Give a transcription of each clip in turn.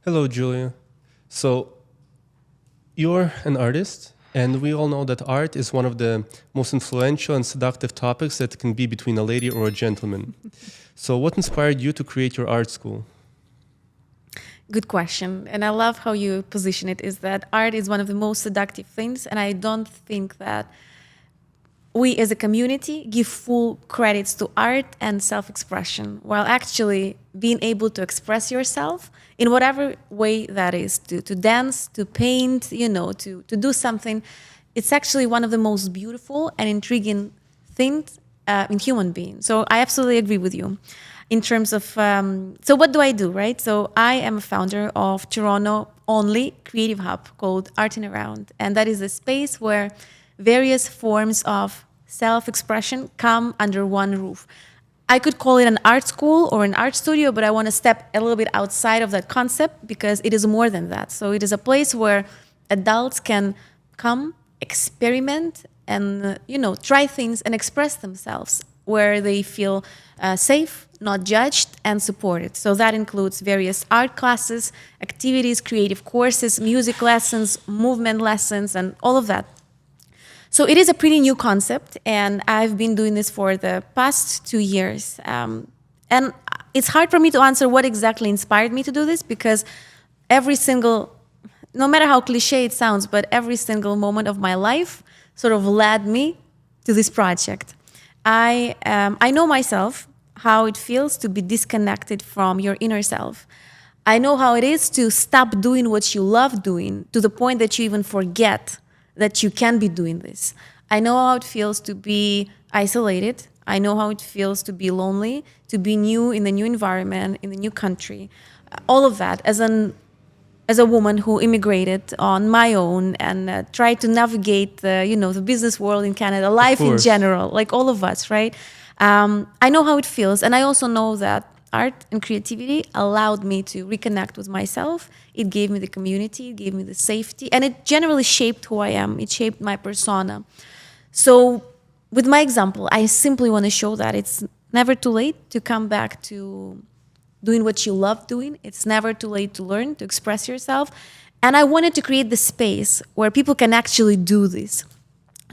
Hello, Julia. So, you're an artist, and we all know that art is one of the most influential and seductive topics that can be between a lady or a gentleman. So, what inspired you to create your art school? Good question. And I love how you position it, is that art is one of the most seductive things. And I don't think that we as a community give full credits to art and self-expression, while actually being able to express yourself in whatever way that is, to dance, to paint, to do something. It's actually one of the most beautiful and intriguing things in human beings. So I absolutely agree with you. In terms of, so what do I do, right? So I am a founder of Toronto only creative hub called Art in Around. And that is a space where various forms of self-expression come under one roof. I could call it an art school or an art studio, but I want to step a little bit outside of that concept because it is more than that. So it is a place where adults can come, experiment, and try things and express themselves, where they feel safe, not judged, and supported. So that includes various art classes, activities, creative courses, music lessons, movement lessons, and all of that. So it is a pretty new concept, and I've been doing this for the past 2 years. And it's hard for me to answer what exactly inspired me to do this, because every single, no matter how cliche it sounds, but every single moment of my life sort of led me to this project. I know myself, how it feels to be disconnected from your inner self. I know how it is to stop doing what you love doing to the point that you even forget that you can be doing this. I know how it feels to be isolated. I know how it feels to be lonely, to be new in the new environment, in the new country. All of that as a woman who immigrated on my own and tried to navigate the business world in Canada, life in general, like all of us, right? I know how it feels, and I also know that art and creativity allowed me to reconnect with myself. It gave me the community, it gave me the safety, and it generally shaped who I am. It shaped my persona. So with my example, I simply want to show that it's never too late to come back to doing what you love doing. It's never too late to learn, to express yourself. And I wanted to create the space where people can actually do this.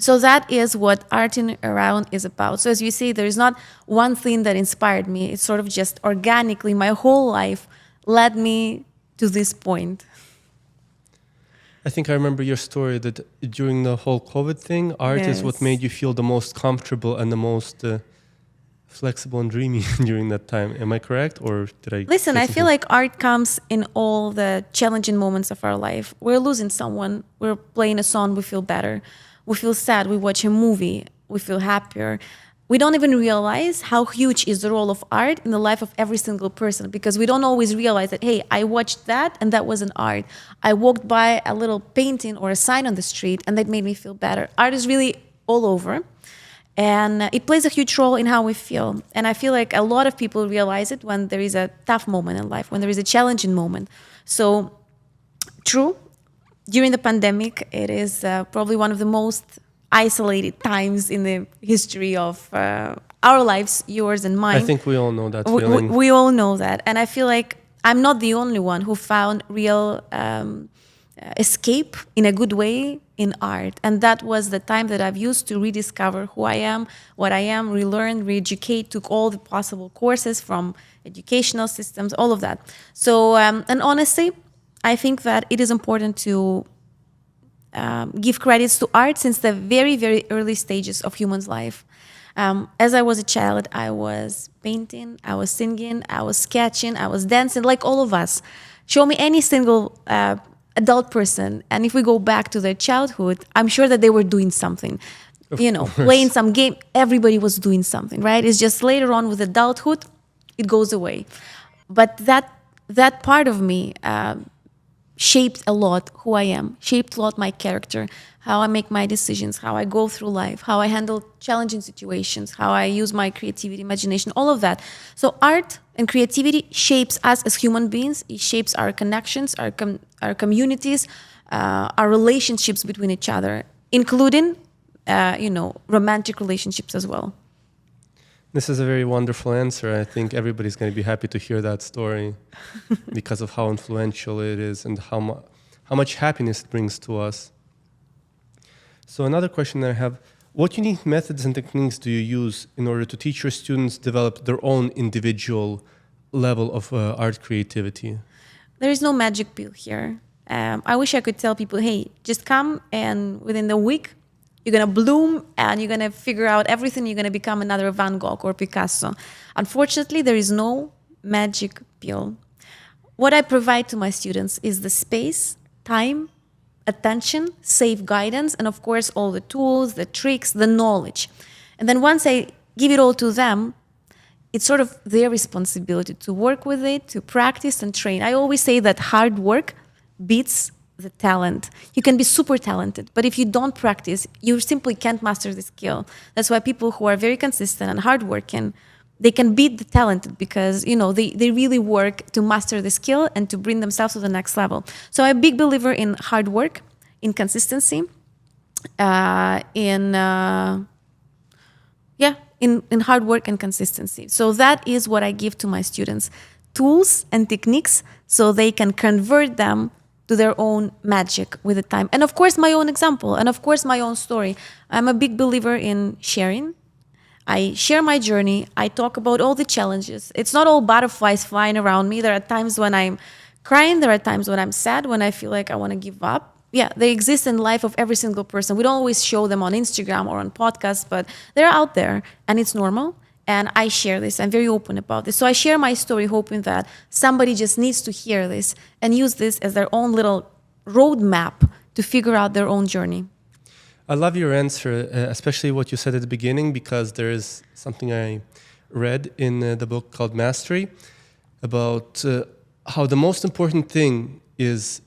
So that is what Art in Around is about. So as you see, there is not one thing that inspired me. It's sort of just organically, my whole life led me to this point. I think I remember your story that during the whole COVID thing, art is what made you feel the most comfortable and the most flexible and dreamy during that time. Am I correct, or did I? Listen, I feel like art comes in all the challenging moments of our life. We're losing someone, we're playing a song, we feel better. We feel sad, we watch a movie, we feel happier. We don't even realize how huge is the role of art in the life of every single person, because we don't always realize that, hey, I watched that and that was an art. I walked by a little painting or a sign on the street and that made me feel better. Art is really all over, and it plays a huge role in how we feel. And I feel like a lot of people realize it when there is a tough moment in life, when there is a challenging moment. So, true. During the pandemic, it is probably one of the most isolated times in the history of our lives, yours and mine. I think we all know that feeling. We all know that. And I feel like I'm not the only one who found real escape in a good way in art. And that was the time that I've used to rediscover who I am, what I am, relearn, re-educate, took all the possible courses from educational systems, all of that. So, and honestly, I think that it is important to give credits to art since the very, very early stages of humans' life. As I was a child, I was painting, I was singing, I was sketching, I was dancing, like all of us. Show me any single adult person, and if we go back to their childhood, I'm sure that they were doing something. Playing some game, everybody was doing something, right? It's just later on with adulthood, it goes away. But that part of me shaped a lot who I am, shaped a lot my character, how I make my decisions, how I go through life, how I handle challenging situations, how I use my creativity, imagination, all of that. So art and creativity shapes us as human beings. It shapes our connections, our communities, our relationships between each other, including, romantic relationships as well. This is a very wonderful answer. I think everybody's going to be happy to hear that story because of how influential it is and how much happiness it brings to us. So another question that I have, what unique methods and techniques do you use in order to teach your students develop their own individual level of art creativity? There is no magic pill here. I wish I could tell people, hey, just come and within the week, you're going to bloom and you're going to figure out everything. You're going to become another Van Gogh or Picasso. Unfortunately, there is no magic pill. What I provide to my students is the space, time, attention, safe guidance, and of course, all the tools, the tricks, the knowledge. And then once I give it all to them, it's sort of their responsibility to work with it, to practice and train. I always say that hard work beats the talent. You can be super talented, but if you don't practice, you simply can't master the skill. That's why people who are very consistent and hardworking, they can beat the talented because they really work to master the skill and to bring themselves to the next level. So I'm a big believer in hard work, in consistency, in hard work and consistency. So that is what I give to my students, tools and techniques so they can convert them to their own magic with the time. And of course, my own example, and of course, my own story. I'm a big believer in sharing. I share my journey. I talk about all the challenges. It's not all butterflies flying around me. There are times when I'm crying. There are times when I'm sad, when I feel like I want to give up. Yeah, they exist in the life of every single person. We don't always show them on Instagram or on podcasts, but they're out there and it's normal. And I share this. I'm very open about this. So I share my story hoping that somebody just needs to hear this and use this as their own little roadmap to figure out their own journey. I love your answer, especially what you said at the beginning, because there is something I read in the book called Mastery about how the most important thing is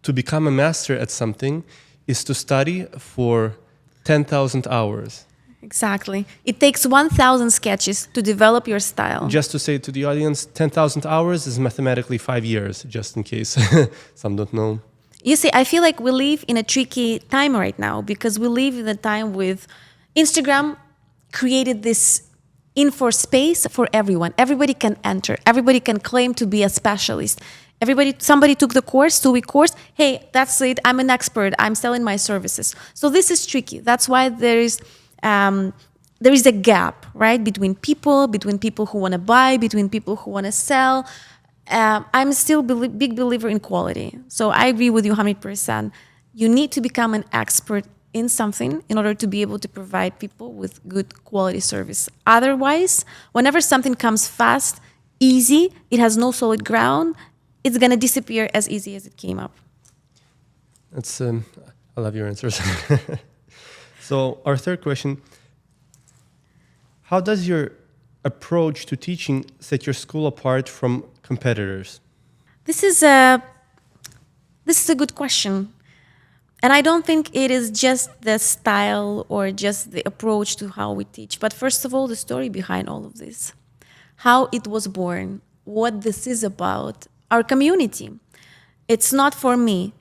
to become a master at something is to study for 10,000 hours. Exactly. It takes 1,000 sketches to develop your style. Just to say to the audience, 10,000 hours is mathematically 5 years, just in case some don't know. You see, I feel like we live in a tricky time right now because we live in a time with Instagram created this info space for everyone. Everybody can enter. Everybody can claim to be a specialist. Somebody took the course, 2-week course. Hey, that's it. I'm an expert. I'm selling my services. So this is tricky. That's why there is a gap, right, between people who want to buy, between people who want to sell. I'm still a big believer in quality. So I agree with you 100%. You need to become an expert in something in order to be able to provide people with good quality service. Otherwise, whenever something comes fast, easy, it has no solid ground, it's going to disappear as easy as it came up. That's I love your answers. So our third question, how does your approach to teaching set your school apart from competitors? This is a good question. And I don't think it is just the style or just the approach to how we teach, but first of all, the story behind all of this, how it was born, what this is about, our community. It's not for me.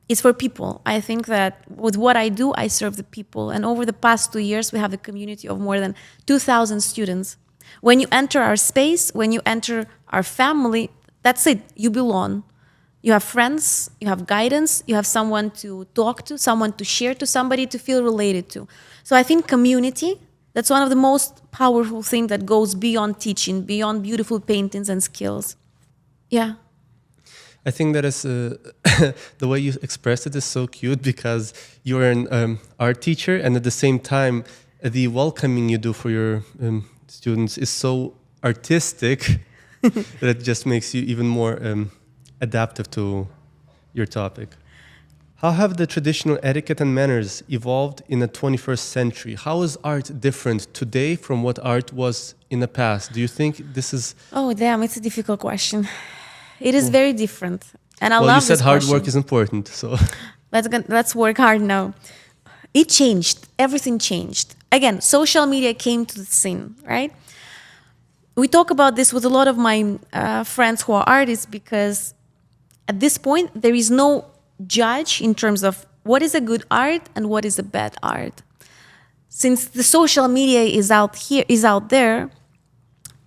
It's for people. I think that with what I do, I serve the people. And over the past 2 years, we have a community of more than 2,000 students. When you enter our space, when you enter our family, that's it. You belong. You have friends, you have guidance, you have someone to talk to, someone to share to, somebody to feel related to. So I think community, that's one of the most powerful things that goes beyond teaching, beyond beautiful paintings and skills. Yeah. I think that is the way you expressed it is so cute because you're an art teacher and at the same time the welcoming you do for your students is so artistic that it just makes you even more adaptive to your topic. How have the traditional etiquette and manners evolved in the 21st century? How is art different today from what art was in the past? Do you think this is... Oh, damn, it's a difficult question. It is very different. And I love Well, you this said hard question. work is important, so... Let's work hard now. It changed. Everything changed. Again, social media came to the scene, right? We talk about this with a lot of my friends who are artists because at this point, there is no judge in terms of what is a good art and what is a bad art. since the social media is out there,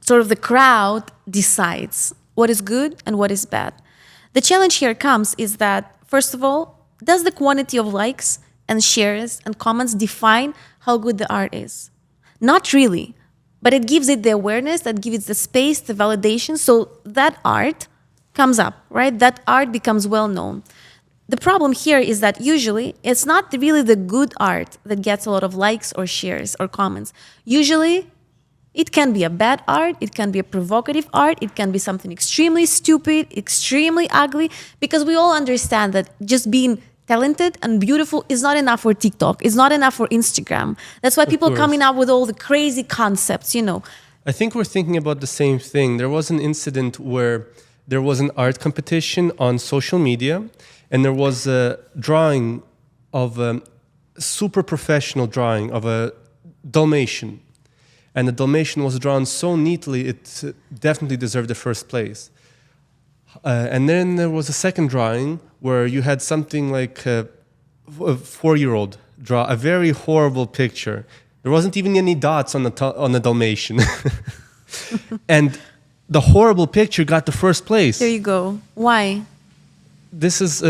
sort of the crowd decides what is good and what is bad. The challenge here comes is that, first of all, does the quantity of likes and shares and comments define how good the art is? Not really, but it gives it the awareness, that gives it the space, the validation, so that art comes up, right? That art becomes well known. The problem here is that usually it's not really the good art that gets a lot of likes or shares or comments. Usually it can be a bad art, it can be a provocative art, it can be something extremely stupid, extremely ugly, because we all understand that just being talented and beautiful is not enough for TikTok, it's not enough for Instagram. That's why people are coming up with all the crazy concepts, you know. I think we're thinking about the same thing. There was an incident where there was an art competition on social media, and there was a drawing of a super professional drawing of a Dalmatian. And the Dalmatian was drawn so neatly, it definitely deserved the first place. And then there was a second drawing where you had something like a 4-year-old draw a very horrible picture. There wasn't even any dots on the Dalmatian. And the horrible picture got the first place. There you go. Why? This is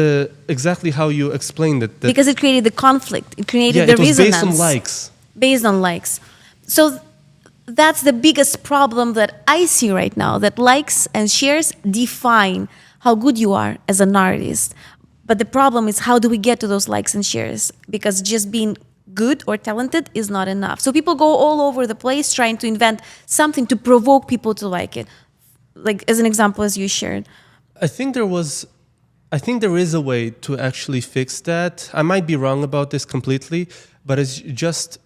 exactly how you explained it. Because it created the conflict. It created the it was resonance. based on likes. Based on likes. So that's the biggest problem that I see right now, that likes and shares define how good you are as an artist. But the problem is, how do we get to those likes and shares? Because just being good or talented is not enough. So people go all over the place trying to invent something to provoke people to like it. Like as an example, as you shared. I think there is a way to actually fix that. I might be wrong about this completely, but it's just,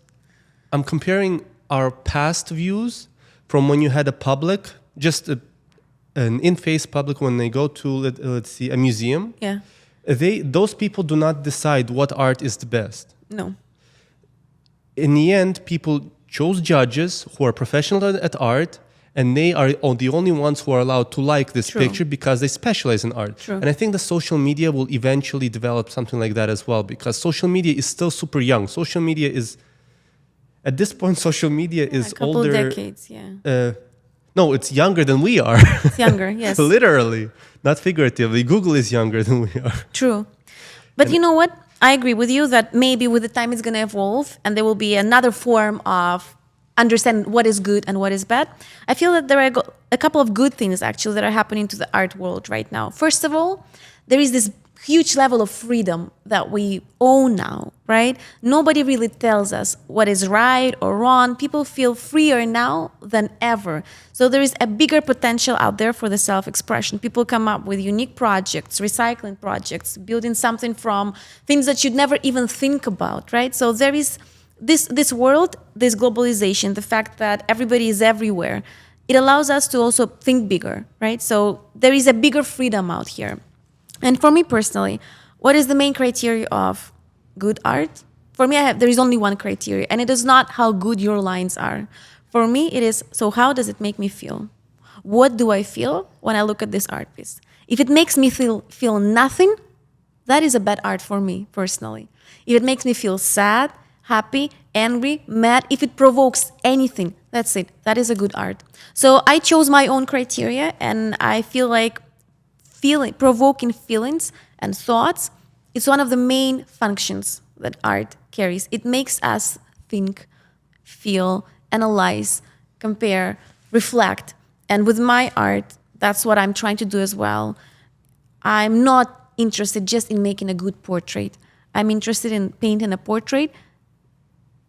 I'm comparing our past views from when you had a public, just an in-face public when they go to, let's see, a museum. Yeah. Those people do not decide what art is the best. No. In the end, people chose judges who are professional at art, and they are the only ones who are allowed to like this True. picture because they specialize in art. True. And I think the social media will eventually develop something like that as well, because social media is still super young. Social media is, at this point, social media is a couple older. of decades, yeah. No, it's younger than we are. It's younger, yes. Literally, not figuratively. Google is younger than we are. True. But you know what? I agree with you that maybe with the time it's going to evolve and there will be another form of understand what is good and what is bad. I feel that there are a couple of good things actually that are happening to the art world right now. First of all, there is this huge level of freedom that we own now, right? Nobody really tells us what is right or wrong. People feel freer now than ever. So there is a bigger potential out there for the self-expression. People come up with unique projects, recycling projects, building something from things that you'd never even think about, right? So there is this world, this globalization, the fact that everybody is everywhere, it allows us to also think bigger, right? So there is a bigger freedom out here. And for me personally, what is the main criteria of good art? For me, there is only one criteria, and it is not how good your lines are. For me, it is, so how does it make me feel? What do I feel when I look at this art piece? If it makes me feel nothing, that is a bad art for me personally. If it makes me feel sad, happy, angry, mad, if it provokes anything, that's it. That is a good art. So I chose my own criteria, and I feel like provoking feelings and thoughts, it's one of the main functions that art carries. It makes us think, feel, analyze, compare, reflect. And with my art, that's what I'm trying to do as well. I'm not interested just in making a good portrait. I'm interested in painting a portrait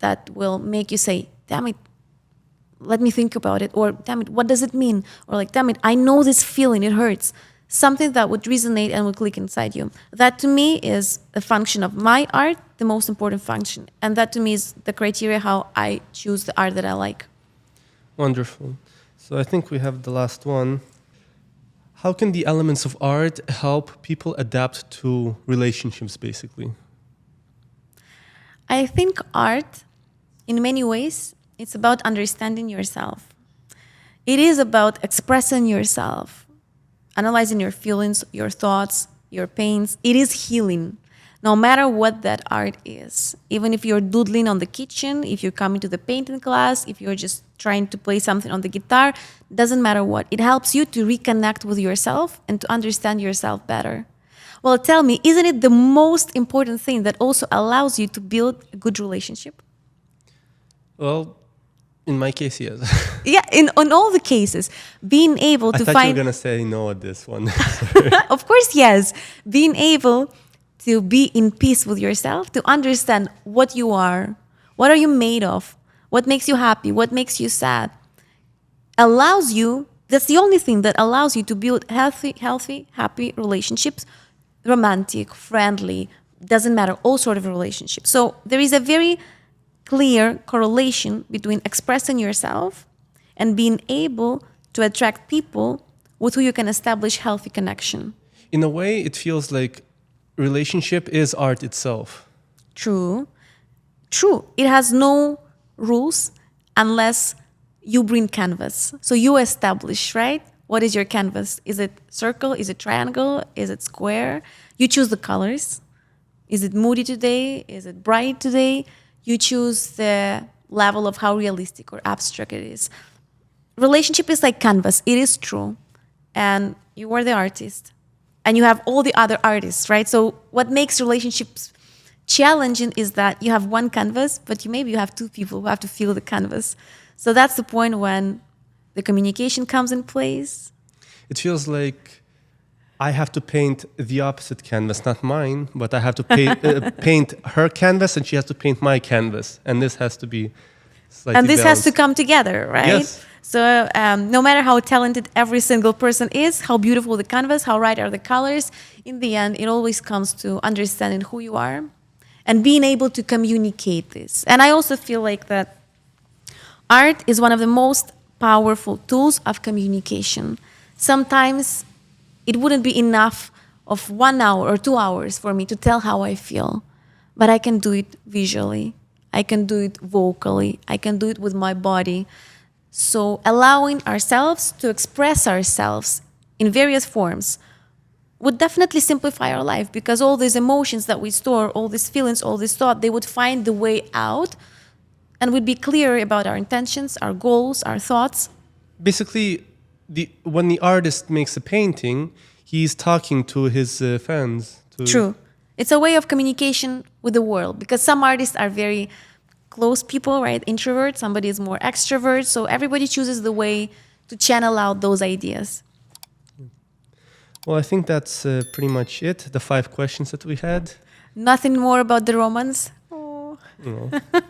that will make you say, damn it, let me think about it. Or, damn it, what does it mean? Or like, damn it, I know this feeling, it hurts. Something that would resonate and would click inside you. That to me is a function of my art, the most important function. And that to me is the criteria how I choose the art that I like. Wonderful. So I think we have the last one. How can the elements of art help people adapt to relationships, basically? I think art, in many ways, it's about understanding yourself. It is about expressing yourself, analyzing your feelings, your thoughts, your pains. It is healing. no matter what that art is. Even if you're doodling on the kitchen, if you're coming to the painting class, if you're just trying to play something on the guitar, doesn't matter what. It helps you to reconnect with yourself and to understand yourself better. Well, tell me, isn't it the most important thing that also allows you to build a good relationship? Well, in my case, yes. Yeah, on all the cases, being able I to thought find... you were going to say no at this one. Of course, yes. Being able to be in peace with yourself, to understand what you are, what are you made of, what makes you happy, what makes you sad, allows you, that's the only thing that allows you to build healthy, happy relationships, romantic, friendly, doesn't matter, all sort of relationships. So there is a very clear correlation between expressing yourself and being able to attract people with who you can establish healthy connection. In a way, it feels like relationship is art itself. True. True. It has no rules unless you bring canvas. So you establish, right? What is your canvas? Is it circle? Is it triangle? Is it square? You choose the colors. Is it moody today? Is it bright today? You choose the level of how realistic or abstract it is. Relationship is like canvas. It is true. And you are the artist. And you have all the other artists, right? So what makes relationships challenging is that you have one canvas, but maybe you have two people who have to fill the canvas. So that's the point when the communication comes in place. It feels like I have to paint the opposite canvas, not mine, but I have to paint her canvas and she has to paint my canvas. And this has to be slightly And this balanced. has to come together, right? Yes. So no matter how talented every single person is, how beautiful the canvas, how right are the colors, in the end, it always comes to understanding who you are and being able to communicate this. And I also feel like that art is one of the most powerful tools of communication. Sometimes it wouldn't be enough of 1 hour or 2 hours for me to tell how I feel, but I can do it visually. I can do it vocally. I can do it with my body. So allowing ourselves to express ourselves in various forms would definitely simplify our life, because all these emotions that we store, all these feelings, all this thought, they would find the way out and we'd be clear about our intentions, our goals, our thoughts. Basically, when the artist makes a painting, he's talking to his fans. True. It's a way of communication with the world, because some artists are very close people, right? Introvert, somebody is more extrovert. So everybody chooses the way to channel out those ideas. Well, I think that's pretty much it. The 5 questions that we had. Nothing more about the romance. Oh. You know.